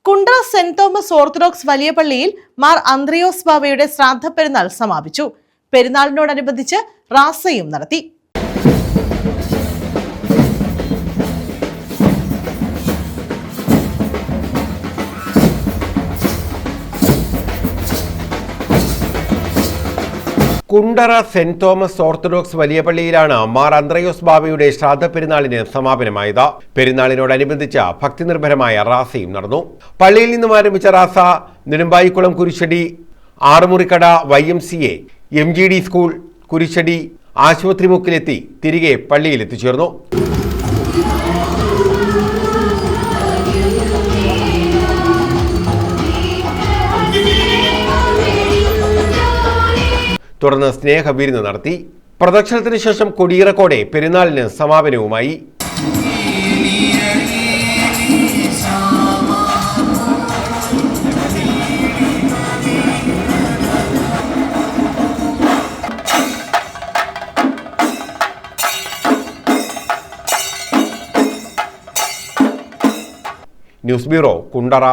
Kundara saint Thomas orthodox വലിയ പള്ളിയിൽ മാർ അന്ത്രയോസ് ബാവയുടെ ശ്രാദ്ധ പെരുന്നാൾ സമാപിച്ചു. പെരുന്നാളിനോടനുബന്ധിച്ച് റാസയും നടത്തി. കുണ്ടറ സെന്റ് തോമസ് ഓർത്തഡോക്സ് വലിയ പള്ളിയിലാണ് മാർ അന്ത്രയോസ് ബാവയുടെ ശ്രാദ്ധ പെരുന്നാളിന് സമാപനമായത്. പെരുന്നാളിനോടനുബന്ധിച്ച് ഭക്തിനിർഭരമായ റാസയും നടന്നു. പള്ളിയിൽ നിന്നും ആരംഭിച്ച റാസ നെടുമ്പായിക്കുളം കുരിശടി, ആറുമുറിക്കട YMCA, MGD സ്കൂൾ, കുരിശടി, ആശുപത്രി മുക്കിലെത്തി തിരികെ പള്ളിയിൽ എത്തിച്ചേർന്നു. തുടർന്ന് സ്നേഹവിരുന്ന് നടത്തി. പ്രദക്ഷിണത്തിന് ശേഷം കൊടിയിറക്കോടെ പെരുന്നാളിന് സമാപനവുമായി. News bureau, Kundara.